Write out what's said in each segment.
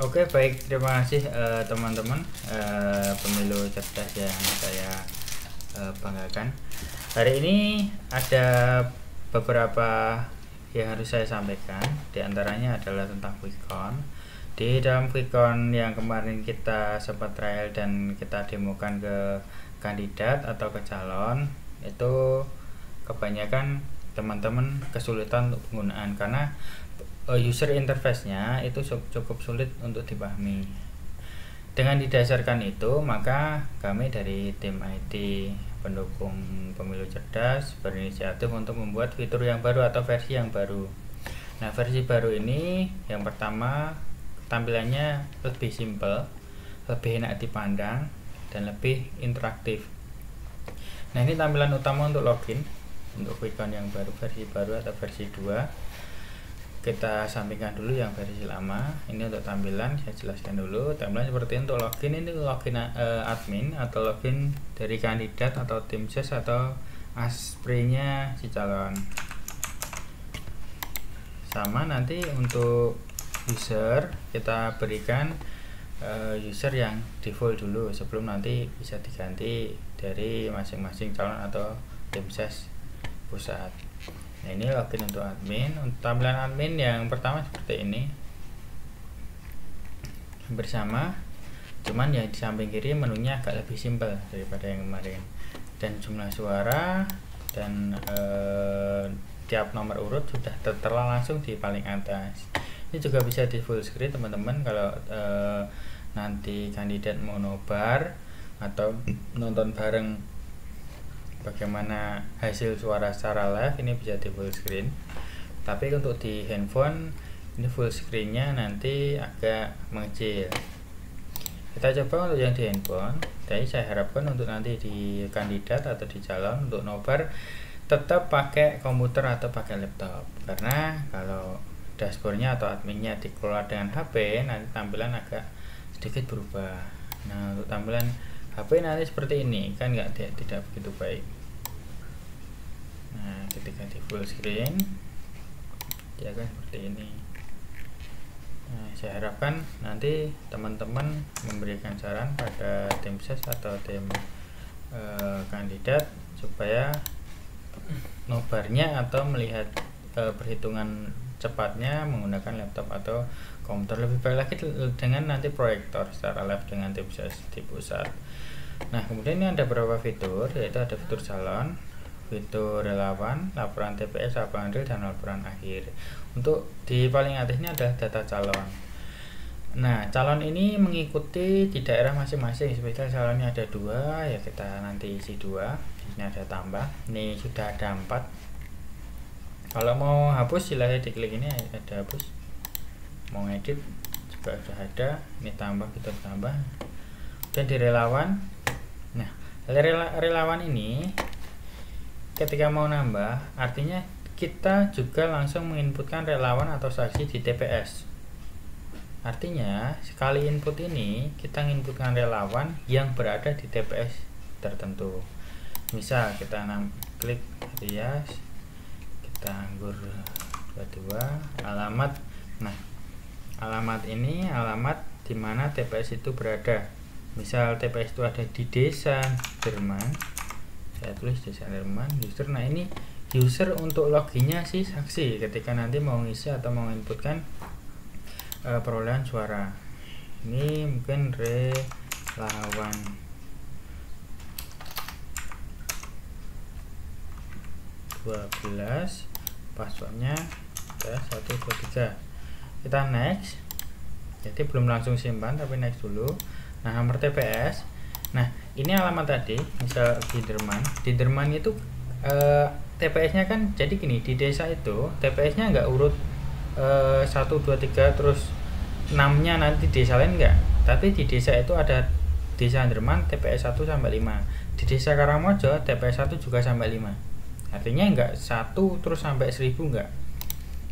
Oke, baik, terima kasih teman-teman pemilu cerdas yang saya banggakan. Hari ini ada beberapa yang harus saya sampaikan. Di antaranya adalah tentang quick count. Di dalam quick count yang kemarin kita sempat trial dan kita demokan ke kandidat atau ke calon, itu kebanyakan teman-teman kesulitan untuk penggunaan karena user interface-nya itu cukup sulit untuk dipahami. Dengan didasarkan itu, maka kami dari tim IT pendukung pemilu cerdas berinisiatif untuk membuat fitur yang baru atau versi yang baru. Nah, versi baru ini yang pertama tampilannya lebih simple, lebih enak dipandang, dan lebih interaktif. Nah, ini tampilan utama untuk login untuk quick count yang baru, versi baru atau versi 2. Kita sampingkan dulu yang versi lama. Ini untuk tampilan, saya jelaskan dulu. Tampilan seperti ini untuk login, ini login admin atau login dari kandidat atau tim ses atau aspre-nya si calon. Sama nanti untuk user kita berikan user yang default dulu sebelum nanti bisa diganti dari masing-masing calon atau tim ses pusat. Nah, ini login untuk admin. Untuk tampilan admin yang pertama seperti ini bersama, cuman ya di samping kiri menunya agak lebih simpel daripada yang kemarin, dan jumlah suara dan tiap nomor urut sudah tertera langsung di paling atas. Ini juga bisa di full screen teman-teman kalau nanti kandidat mau nobar atau nonton bareng bagaimana hasil suara secara live, ini bisa di full screen. Tapi untuk di handphone ini full screennya nanti agak mengecil. Kita coba untuk yang di handphone. Jadi saya harapkan untuk nanti di kandidat atau di calon untuk nobar tetap pakai komputer atau pakai laptop, karena kalau dashboardnya atau adminnya dikelola dengan HP nanti tampilan agak sedikit berubah. Nah, untuk tampilan HP nanti seperti ini kan tidak begitu baik. Nah, ketika di full screen dia akan seperti ini. Nah, saya harapkan nanti teman-teman memberikan saran pada tim ses atau tim kandidat supaya nobarnya atau melihat perhitungan cepatnya menggunakan laptop atau komputer. Lebih baik lagi dengan nanti proyektor secara live dengan tim ses di pusat. Nah, kemudian ini ada beberapa fitur, yaitu ada fitur calon, fitur relawan, laporan TPS, laporan real, dan laporan akhir. Untuk di paling atasnya adalah data calon. Nah, calon ini mengikuti di daerah masing-masing. Misal calonnya ada 2, ya kita nanti isi 2. Ini ada tambah, ini sudah ada 4. Kalau mau hapus silahkan diklik ini, ada hapus. Mau ngedit juga sudah ada, ini tambah, kita tambah. Dan di relawan, nah relawan ini ketika mau nambah, artinya kita juga langsung menginputkan relawan atau saksi di TPS. Artinya sekali input ini kita menginputkan relawan yang berada di TPS tertentu. Misal kita klik rias, kita anggur 22 alamat. Nah, alamat ini alamat di mana TPS itu berada. Misal TPS itu ada di desa Jerman, saya tulis desa Jerman user. Nah, ini user untuk loginnya si saksi ketika nanti mau ngisi atau mau inputkan perolehan suara. Ini mungkin relawan 12, passwordnya 123. Kita next. Jadi belum langsung simpan tapi next dulu. Nah, nomor TPS. Nah, ini alamat tadi, misal di Derman itu TPS-nya kan jadi gini, di desa itu TPS-nya nggak urut 1, 2, 3 terus 6-nya nanti desa lain enggak. Tapi di desa itu ada desa Derman TPS 1 sampai 5. Di desa Karangmojo TPS 1 juga sampai 5. Artinya enggak 1 terus sampai 1000 enggak.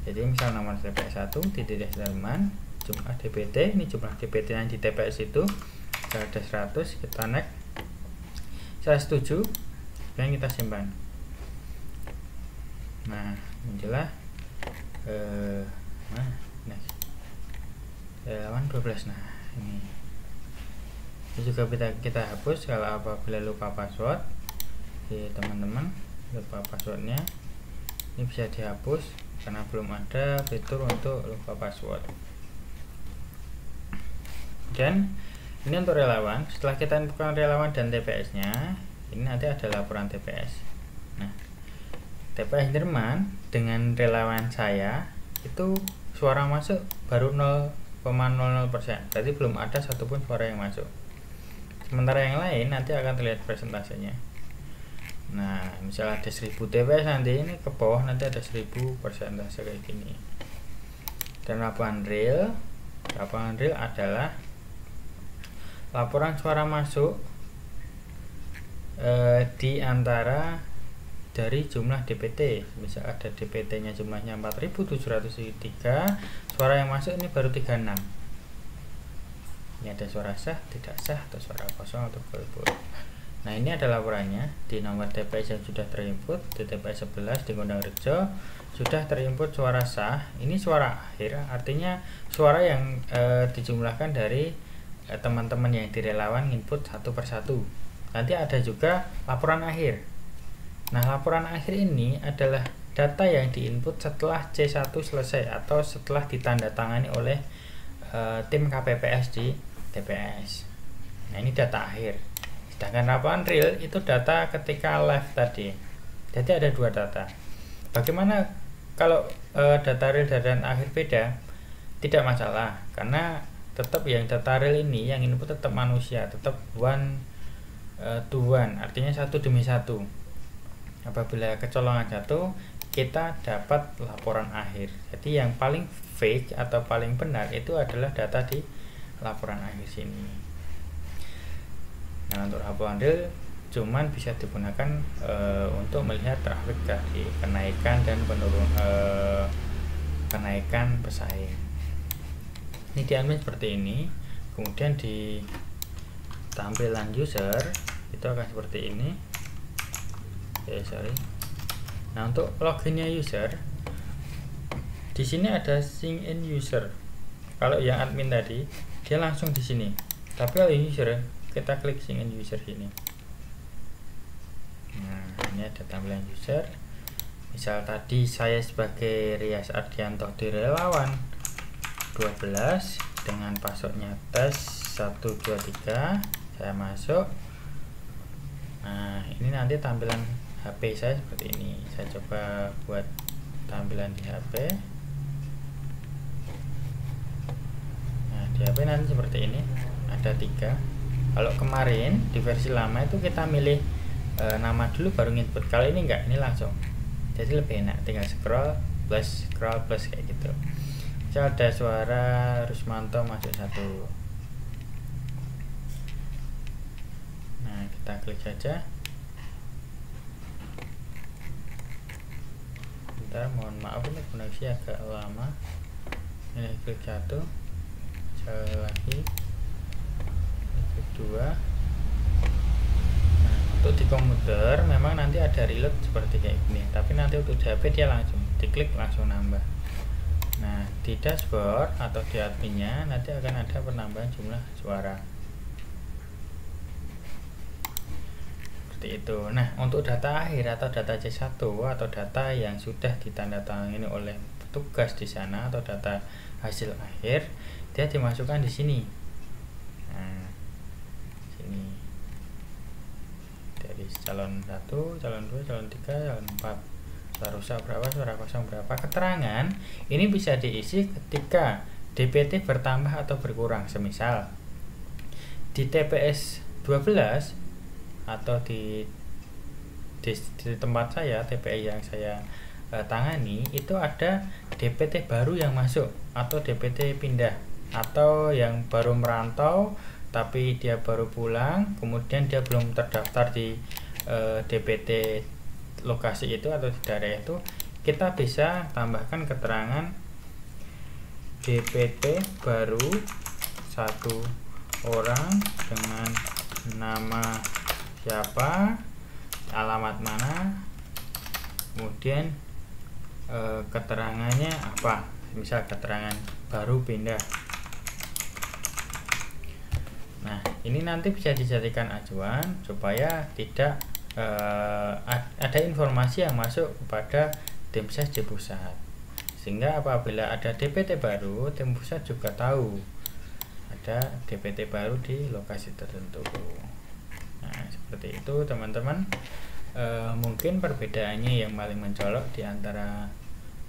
Jadi misal nomor TPS 1 di desa Derman, jumlah DPT, ini jumlah DPT yang di TPS itu ada 100, kita next. Saya setuju dan kita simpan. Nah, muncullah next. relawan 12. Nah ini juga kita hapus kalau apabila lupa password. Oke teman-teman, lupa passwordnya ini bisa dihapus karena belum ada fitur untuk lupa password. Dan ini untuk relawan, setelah kita inputkan relawan dan TPS nya, ini nanti ada laporan TPS. Nah TPS Jerman dengan relawan saya itu suara masuk baru 0,00%, berarti belum ada satupun suara yang masuk. Sementara yang lain nanti akan terlihat persentasenya. Nah misalnya ada 1000 TPS, nanti ini ke bawah nanti ada 1000 persentase kayak gini. Dan laporan real adalah laporan suara masuk di antara dari jumlah DPT. Misal ada DPT nya jumlahnya 4703, suara yang masuk ini baru 36. Ini ada suara sah, tidak sah, atau suara kosong atau golput. Nah ini ada laporannya di nomor TPS yang sudah terinput di TPS 11 di Gondang Rejo, sudah terinput suara sah. Ini suara akhir, artinya suara yang dijumlahkan dari teman-teman yang direlawan input satu persatu. Nanti ada juga laporan akhir. Nah laporan akhir ini adalah data yang diinput setelah C1 selesai atau setelah ditandatangani oleh tim KPPS di TPS. Nah ini data akhir. Sedangkan laporan real itu data ketika live tadi. Jadi ada dua data. Bagaimana kalau data real dan akhir beda? Tidak masalah, karena tetap yang data real ini yang input tetap manusia, tetap one to one, artinya satu demi satu. Apabila kecolongan satu, kita dapat laporan akhir. Jadi yang paling fake atau paling benar itu adalah data di laporan akhir sini. Nah untuk laporan real cuman bisa digunakan untuk melihat traffic dari kenaikan dan kenaikan pesaing. Ini diambil seperti ini, kemudian di tampilan user itu akan seperti ini. Nah untuk loginnya user, di sini ada sign in user. Kalau yang admin tadi dia langsung di sini, tapi kalau user kita klik sign in user sini. Nah ini ada tampilan user. Misal tadi saya sebagai Rias Ardianto di relawan 12 dengan passwordnya tes 123, saya masuk. Nah ini nanti tampilan HP saya seperti ini. Saya coba buat tampilan di HP. Nah di HP nanti seperti ini, ada 3. Kalau kemarin di versi lama itu kita milih nama dulu baru input. Kalau ini enggak, ini langsung. Jadi lebih enak, tinggal scroll plus kayak gitu. Misal ada suara Rusmanto masuk 1. Nah kita klik saja. Bentar, mohon maaf ini koneksi agak lama. Ini klik 1, sekali lagi klik 2. Nah untuk di komputer memang nanti ada reload seperti kayak gini, tapi nanti untuk di HP dia langsung diklik langsung nambah. Nah di dashboard atau di adminnya nanti akan ada penambahan jumlah suara seperti itu. Nah untuk data akhir atau data C1 atau data yang sudah ditandatangani oleh petugas di sana atau data hasil akhir, dia dimasukkan di sini. Nah sini dari calon 1, calon 2, calon 3, calon 4. Suara rusak berapa, suara kosong berapa. Keterangan ini bisa diisi ketika DPT bertambah atau berkurang. Semisal di TPS 12 atau di tempat saya, TPS yang saya tangani itu ada DPT baru yang masuk atau DPT pindah, atau yang baru merantau tapi dia baru pulang, kemudian dia belum terdaftar di DPT lokasi itu atau di daerah itu, kita bisa tambahkan keterangan DPT baru 1 orang dengan nama siapa, alamat mana, kemudian keterangannya apa. Misal keterangan baru pindah Ini nanti bisa dijadikan acuan supaya tidak ada informasi yang masuk kepada tim ses di pusat, sehingga apabila ada DPT baru, tim pusat juga tahu ada DPT baru di lokasi tertentu. Nah, seperti itu teman-teman. Mungkin perbedaannya yang paling mencolok di antara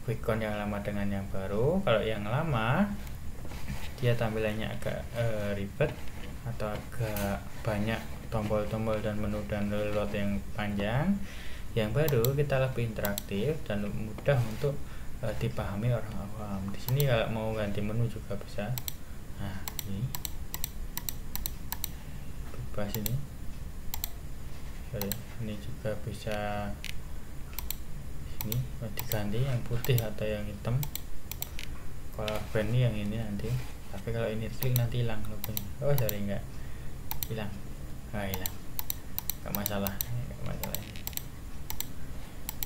quick-count yang lama dengan yang baru. Kalau yang lama dia tampilannya agak ribet atau agak banyak tombol-tombol dan menu dan layout yang panjang. Yang baru kita lebih interaktif dan mudah untuk dipahami orang awam. Di sini kalau mau ganti menu juga bisa. Nah, ini bebas ini. Ini juga bisa ini diganti yang putih atau yang hitam. Kalau brand ini yang ini nanti. Tapi kalau ini klik nanti hilang logonya. Oh sorry, enggak hilang. Hilang, enggak masalah ini.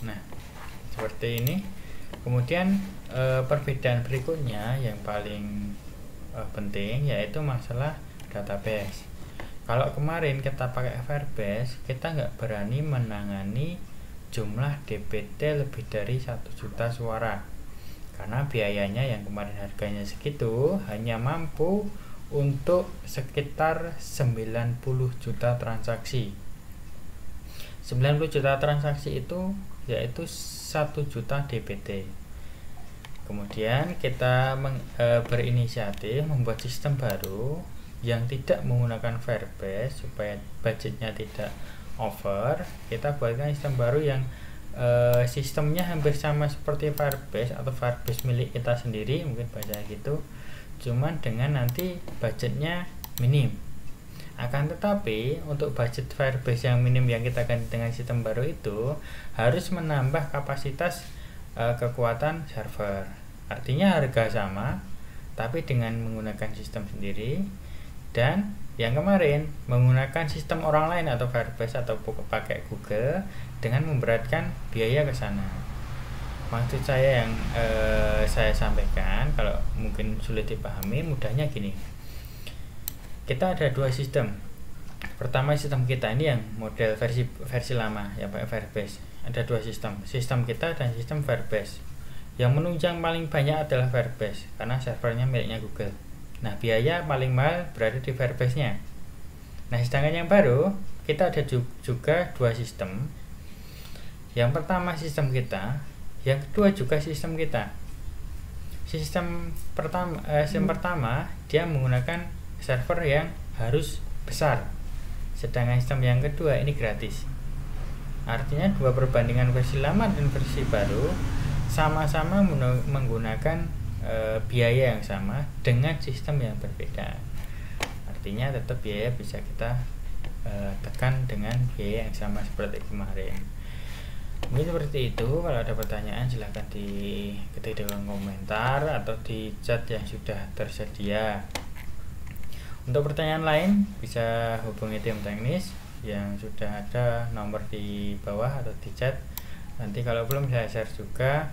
Nah, seperti ini. Kemudian perbedaan berikutnya yang paling penting yaitu masalah database. Kalau kemarin kita pakai Firebase, kita nggak berani menangani jumlah DPT lebih dari 1 juta suara, karena biayanya yang kemarin harganya segitu hanya mampu untuk sekitar 90 juta transaksi. 90 juta transaksi itu yaitu 1 juta DPT. Kemudian kita berinisiatif membuat sistem baru yang tidak menggunakan Firebase supaya budgetnya tidak over. Kita buatkan sistem baru yang sistemnya hampir sama seperti Firebase atau Firebase milik kita sendiri, mungkin baca gitu, cuman dengan nanti budgetnya minim. Akan tetapi untuk budget Firebase yang minim yang kita ganti dengan sistem baru itu harus menambah kapasitas kekuatan server. Artinya harga sama tapi dengan menggunakan sistem sendiri, dan yang kemarin menggunakan sistem orang lain atau Firebase atau pakai Google dengan memberatkan biaya ke sana. Maksud saya yang saya sampaikan, kalau mungkin sulit dipahami, mudahnya gini. Kita ada dua sistem. Pertama, sistem kita ini yang model versi lama yang pakai Firebase. Ada dua sistem kita dan sistem Firebase. Yang menunjang paling banyak adalah Firebase karena servernya miliknya Google. Nah, biaya paling mahal berada di Firebase-nya. Nah, sedangkan yang baru kita ada juga dua sistem. Yang pertama sistem kita, yang kedua juga sistem kita. Sistem pertama dia menggunakan server yang harus besar, sedangkan sistem yang kedua ini gratis. Artinya dua perbandingan versi lama dan versi baru sama-sama menggunakan biaya yang sama dengan sistem yang berbeda. Artinya tetap biaya bisa kita tekan dengan biaya yang sama seperti kemarin. Mungkin seperti itu. Kalau ada pertanyaan silahkan ketik di kolom komentar atau di chat yang sudah tersedia. Untuk pertanyaan lain bisa hubungi tim teknis yang sudah ada nomor di bawah atau di chat. Nanti kalau belum saya share juga,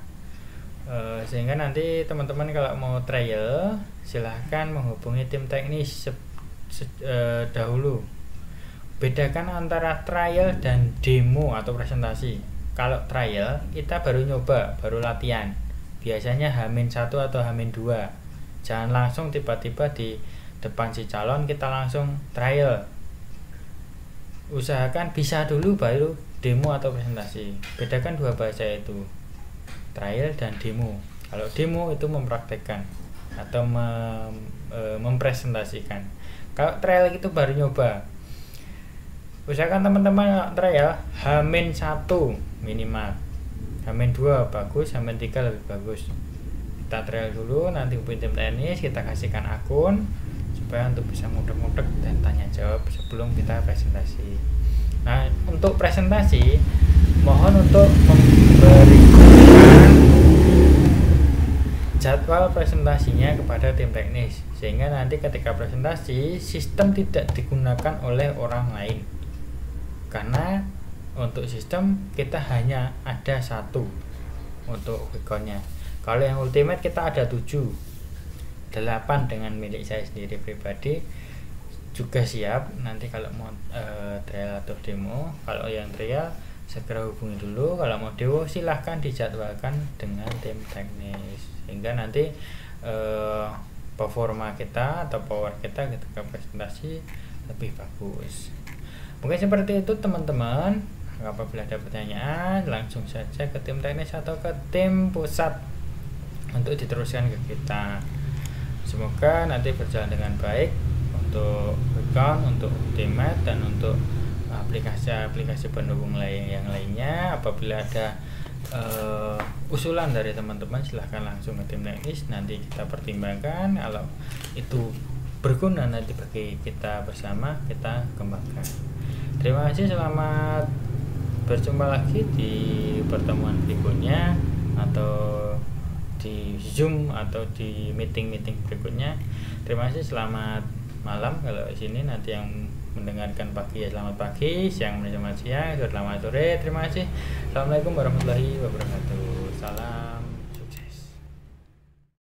sehingga nanti teman-teman kalau mau trial silahkan menghubungi tim teknis dahulu. Bedakan antara trial dan demo atau presentasi. Kalau trial kita baru nyoba, baru latihan, biasanya H-1 atau H-2. Jangan langsung tiba-tiba di depan si calon kita langsung trial. Usahakan bisa dulu baru demo atau presentasi. Bedakan dua bahasa itu, trial dan demo. Kalau demo itu mempraktekkan atau mempresentasikan. Kalau trial itu baru nyoba. Usahakan teman-teman trial H-1 minimal, H-2 bagus, H-3 lebih bagus. Kita trial dulu, nanti hubungi tim teknis, kita kasihkan akun supaya untuk bisa mudek-mudek dan tanya jawab sebelum kita presentasi. Nah, untuk presentasi mohon untuk memberikan jadwal presentasinya kepada tim teknis, sehingga nanti ketika presentasi sistem tidak digunakan oleh orang lain. Karena untuk sistem kita hanya ada satu untuk quick-count-nya. Kalau yang ultimate kita ada 7, 8 dengan milik saya sendiri pribadi, juga siap nanti kalau mau trial atau demo. Kalau yang trial segera hubungi dulu, kalau mau demo silahkan dijadwalkan dengan tim teknis sehingga nanti performa kita atau power kita ketika presentasi lebih bagus. Mungkin seperti itu teman-teman. Apabila ada pertanyaan langsung saja ke tim teknis atau ke tim pusat untuk diteruskan ke kita. Semoga nanti berjalan dengan baik untuk recon, untuk Ultimate, dan untuk aplikasi-aplikasi pendukung yang lainnya. Apabila ada usulan dari teman-teman silahkan langsung ke tim teknis, nanti kita pertimbangkan. Kalau itu berguna nanti bagi kita bersama, kita kembangkan. Terima kasih, selamat berjumpa lagi di pertemuan berikutnya atau di Zoom atau di meeting-meeting berikutnya. Terima kasih, selamat malam kalau di sini. Nanti yang mendengarkan pagi ya selamat pagi, siang selamat siang, selamat sore. Terima kasih. Assalamualaikum warahmatullahi wabarakatuh. Salam.